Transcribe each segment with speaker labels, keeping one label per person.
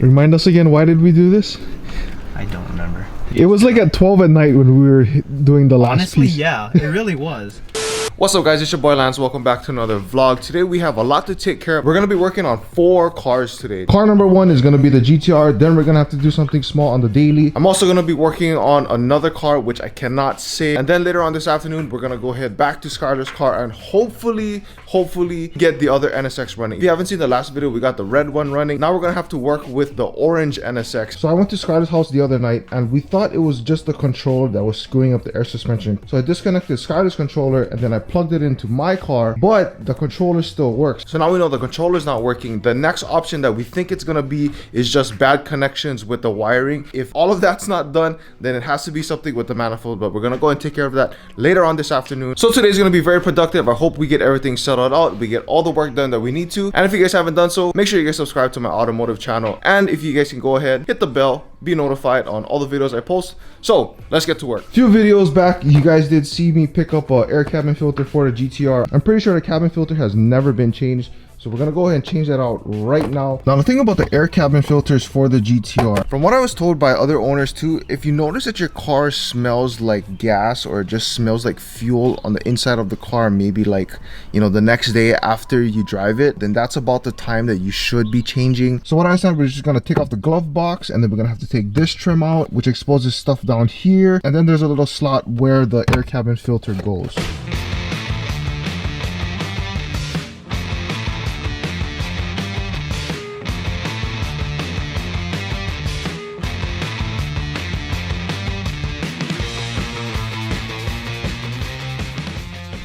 Speaker 1: Remind us again, why did we do this?
Speaker 2: I don't remember.
Speaker 1: It was like at 12 at night when we were doing the last
Speaker 2: Honestly,
Speaker 1: piece.
Speaker 2: yeah, it really was.
Speaker 3: What's up guys, it's your boy Lance. Welcome back to another vlog. Today we have a lot to take care of. We're going to be working on 4 cars today.
Speaker 1: Car number 1 is going to be the GTR. Then we're going to have to do something small on the daily.
Speaker 3: I'm also going to be working on another car which I cannot say. And then later on this afternoon, we're going to go ahead back to Skylar's car and hopefully get the other NSX running. If you haven't seen the last video, we got the red one running. Now we're going to have to work with the orange NSX.
Speaker 1: So I went to Skylar's house the other night and we thought it was just the controller that was screwing up the air suspension. So I disconnected Skylar's controller and then I plugged it into my car, but the controller still works.
Speaker 3: So now we know the controller is not working. The next option that we think it's gonna be is just bad connections with the wiring. If all of that's not done, then it has to be something with the manifold, but we're gonna go and take care of that later on this afternoon. So today's gonna be very productive. I hope we get everything settled out, we get all the work done that we need to. And if you guys haven't done so, make sure you guys subscribe to my automotive channel, and if you guys can go ahead, hit the bell, be notified on all the videos I post. So let's get to work.
Speaker 1: A few videos back, you guys did see me pick up a air cabin filter for the GTR. I'm pretty sure the cabin filter has never been changed, so we're gonna go ahead and change that out right now. Now the thing about the air cabin filters for the GTR,
Speaker 3: from what I was told by other owners too, if you notice that your car smells like gas or just smells like fuel on the inside of the car, maybe like, you know, the next day after you drive it, then that's about the time that you should be changing.
Speaker 1: So what I said, we're just gonna take off the glove box and then we're gonna have to take this trim out, which exposes stuff down here, and then there's a little slot where the air cabin filter goes.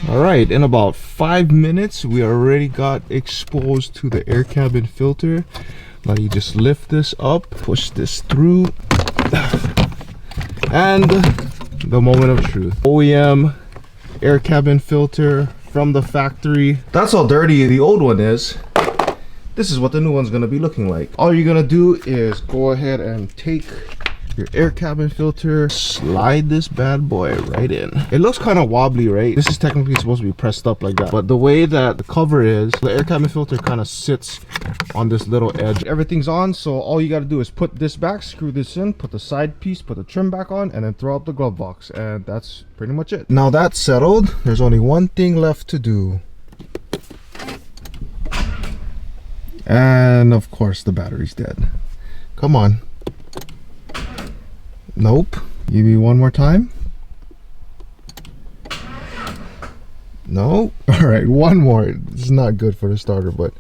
Speaker 1: All right, in about 5 minutes, we already got exposed to the air cabin filter. Now you just lift this up, push this through, and the moment of truth. OEM air cabin filter from the factory. That's how dirty the old one is. This is what the new one's gonna be looking like. All you're gonna do is go ahead and take your air cabin filter, slide this bad boy right in. It looks kind of wobbly, right? This is technically supposed to be pressed up like that, but the way that the cover is, the air cabin filter kind of sits on this little edge. Everything's on, so all you got to do is put this back, screw this in, put the side piece, put the trim back on, and then throw out the glove box, and that's pretty much it. Now that's settled, there's only one thing left to do, and of course the battery's dead. Come on. Nope. Give me one more time. No. All right, one more. This is not good for the starter, but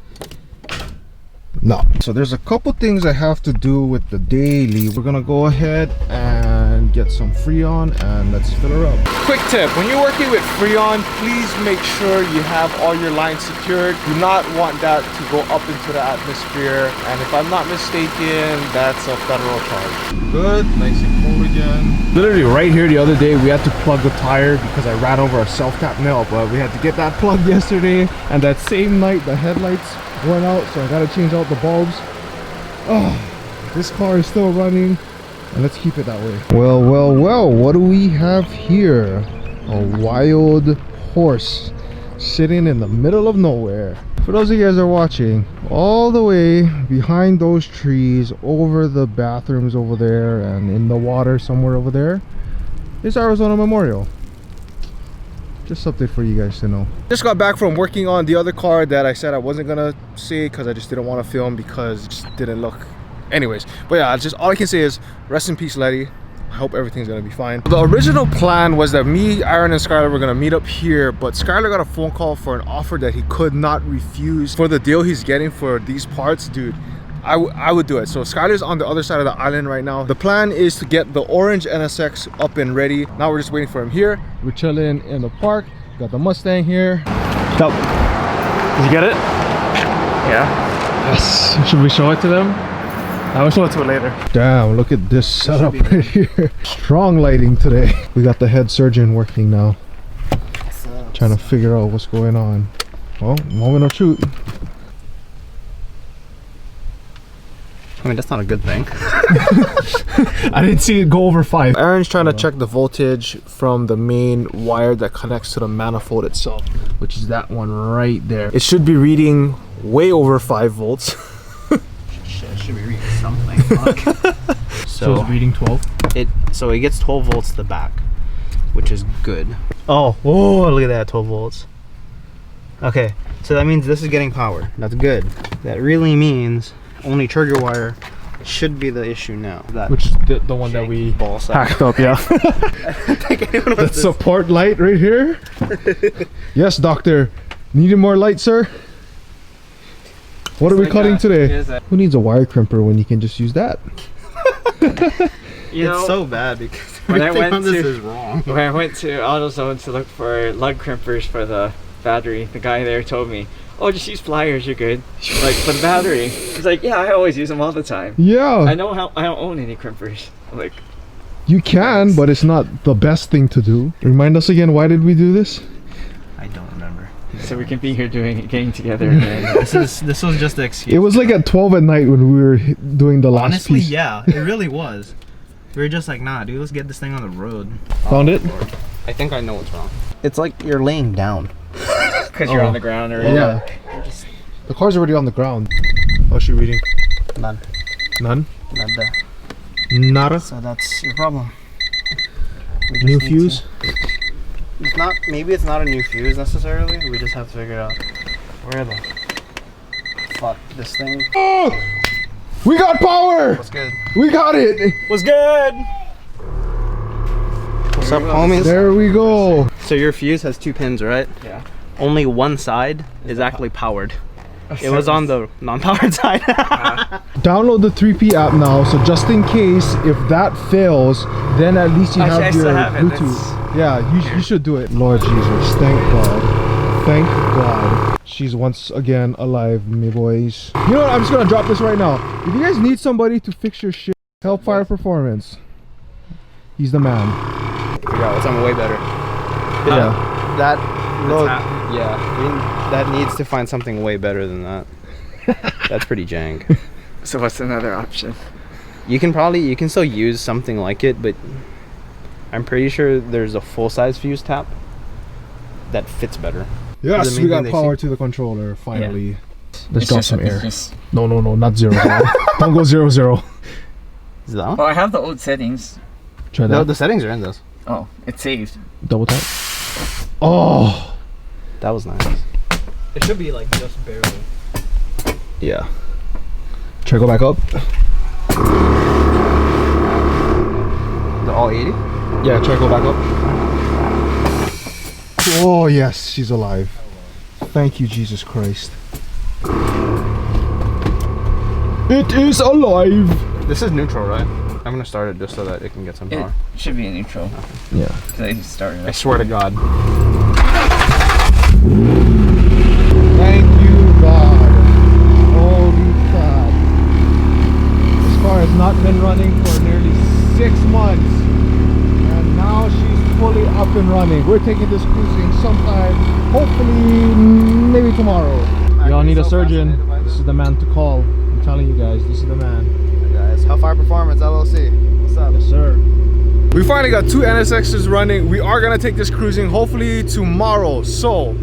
Speaker 1: no. So there's a couple things I have to do with the daily. We're gonna go ahead and get some Freon and let's fill her up.
Speaker 3: Quick tip, when you're working with Freon, please make sure you have all your lines secured. Do not want that to go up into the atmosphere, and if I'm not mistaken, that's a federal charge.
Speaker 1: Good, nice and cool again. Literally right here the other day we had to plug the tire because I ran over a self-tap nail, but we had to get that plugged yesterday, and that same night the headlights went out, so I gotta change out the bulbs. Oh, this car is still running, and let's keep it that way. Well, what do we have here? A wild horse sitting in the middle of nowhere. For those of you guys that are watching, all the way behind those trees, over the bathrooms over there, and in the water somewhere over there, is Arizona Memorial. Just something for you guys to know.
Speaker 3: Just got back from working on the other car that I said I wasn't gonna say because I just didn't want to film because it just didn't look. Anyways, but yeah, just all I can say is rest in peace, Letty. I hope everything's gonna be fine. The original plan was that me, Aaron, and Skylar were gonna meet up here, but Skylar got a phone call for an offer that he could not refuse for the deal he's getting for these parts. Dude, I would do it. So Skylar's on the other side of the island right now. The plan is to get the orange NSX up and ready. Now we're just waiting for him here.
Speaker 1: We're chilling in the park. Got the Mustang here.
Speaker 2: Go. Did you get it? Yeah.
Speaker 1: Yes. Should we show it to them?
Speaker 2: I will show it to it later.
Speaker 1: Damn, look at this setup right here. Strong lighting today. We got the head surgeon working now. Trying to figure out what's going on. Well, moment of truth.
Speaker 2: I mean, that's not a good thing.
Speaker 1: I didn't see it go over 5.
Speaker 3: Aaron's trying to check the voltage from the main wire that connects to the manifold itself, which is that one right there. It should be reading way over 5 volts.
Speaker 2: should be reading something. Fuck.
Speaker 1: So it's reading 12.
Speaker 2: So it gets 12 volts to the back, which is good. Oh, look at that, 12 volts. Okay, so that means this is getting power. That's good. That really means only trigger wire should be the issue now. That
Speaker 1: Which is the one that we
Speaker 2: ball sack.
Speaker 1: hacked up, yeah. The support light right here. Yes, doctor. Needed more light, sir? What are we cutting today? Who needs a wire crimper when you can just use that?
Speaker 2: It's so bad because
Speaker 4: when I went
Speaker 2: on this is wrong.
Speaker 4: When I went to AutoZone to look for lug crimpers for the battery, the guy there told me, "Oh, just use pliers, you're good." Like for the battery, he's like, "Yeah, I always use them all the time."
Speaker 1: Yeah.
Speaker 4: I don't own any crimpers. I'm like,
Speaker 1: you can, but it's not the best thing to do. Remind us again, why did we do this?
Speaker 2: I don't remember.
Speaker 4: so we can be here getting together again.
Speaker 2: This was just the excuse.
Speaker 1: It was like at 12 at night when we were doing the last
Speaker 2: Honestly,
Speaker 1: piece.
Speaker 2: yeah, it really was. We were just like, nah, dude, let's get this thing on the road.
Speaker 1: Found it?
Speaker 2: Lord. I think I know what's wrong. It's like you're laying down.
Speaker 4: Because you're on the ground already.
Speaker 1: Yeah. The car's already on the ground. How's she reading?
Speaker 2: None.
Speaker 1: None?
Speaker 2: Nada.
Speaker 1: Nada?
Speaker 2: So that's your problem. We just
Speaker 1: New
Speaker 2: need
Speaker 1: fuse?
Speaker 2: It's not. Maybe it's not a new fuse necessarily. We just have to figure out where the fuck this thing.
Speaker 1: Oh! We got power!
Speaker 2: What's good?
Speaker 1: We got it!
Speaker 2: What's good? What's up, homies?
Speaker 1: There we go.
Speaker 2: So your fuse has 2 pins, right?
Speaker 4: Yeah.
Speaker 2: Only one side is actually powered. It was on the non-powered side.
Speaker 1: Download the 3P app now, so just in case if that fails, then at least you
Speaker 4: Actually, I
Speaker 1: have
Speaker 4: still
Speaker 1: your
Speaker 4: have it.
Speaker 1: Bluetooth. Yeah, you should do it. Lord Jesus, thank God. Thank God. She's once again alive, me boys. You know what? I'm just gonna drop this right now. If you guys need somebody to fix your shit, Hellfire Performance. He's the man.
Speaker 2: Figure out something way better.
Speaker 1: Yeah.
Speaker 2: That needs to find something way better than that. That's pretty jank.
Speaker 4: So what's another option?
Speaker 2: You can still use something like it, but I'm pretty sure there's a full-size fuse tap that fits better.
Speaker 1: Yes, we got power to the controller finally.
Speaker 2: Yeah.
Speaker 1: Let's drop some air.
Speaker 4: Just...
Speaker 1: No, not 0, 0. Don't go 0, 0.
Speaker 2: Is that on?
Speaker 4: Well, I have the old settings.
Speaker 1: Try that.
Speaker 2: No, the settings are in this.
Speaker 4: Oh, it's saved.
Speaker 1: Double tap. Oh,
Speaker 2: That was nice. It should be like just barely.
Speaker 1: yeah. Try to go back up.
Speaker 2: The all 80?
Speaker 1: Yeah, try to go back up. Oh yes, she's alive. Thank you, Jesus Christ. It is alive.
Speaker 2: This is neutral, right? I'm gonna start it just so that it can get some
Speaker 4: It
Speaker 2: power.
Speaker 4: should be a neutral.
Speaker 1: Yeah.
Speaker 4: Because I started
Speaker 2: I
Speaker 4: it.
Speaker 2: swear to God.
Speaker 1: Thank you, God. Holy crap. This car has not been running for nearly 6 months. And now she's fully up and running. We're taking this cruising sometime, hopefully, maybe tomorrow. Y'all need a surgeon. This is the man to call. I'm telling you guys, this is the man.
Speaker 2: Guys, Hellfire Performance LLC. What's up?
Speaker 1: Yes, sir.
Speaker 3: We finally got 2 NSXs running. We are gonna take this cruising hopefully tomorrow. So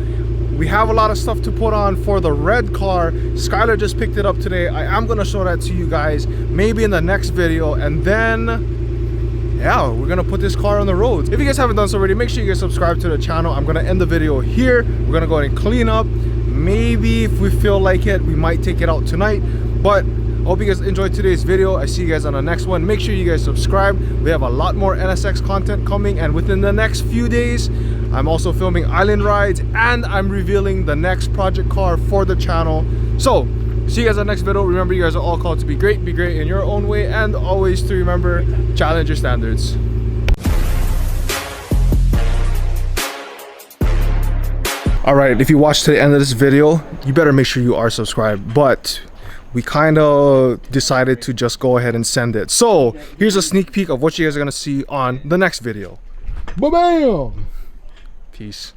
Speaker 3: we have a lot of stuff to put on for the red car. Skylar just picked it up today. I am gonna show that to you guys maybe in the next video, and then yeah, we're gonna put this car on the roads. If you guys haven't done so already, make sure you guys subscribe to the channel. I'm gonna end the video here. We're gonna go ahead and clean up. Maybe if we feel like it, we might take it out tonight. But I hope you guys enjoyed today's video. I see you guys on the next one. Make sure you guys subscribe. We have a lot more NSX content coming, and within the next few days I'm also filming island rides, and I'm revealing the next project car for the channel. So see you guys on the next video. Remember, you guys are all called to be great in your own way, and always to remember, challenge your standards. Alright, if you watched to the end of this video, you better make sure you are subscribed. But we kind of decided to just go ahead and send it. So here's a sneak peek of what you guys are going to see on the next video.
Speaker 1: Bam!
Speaker 3: Peace.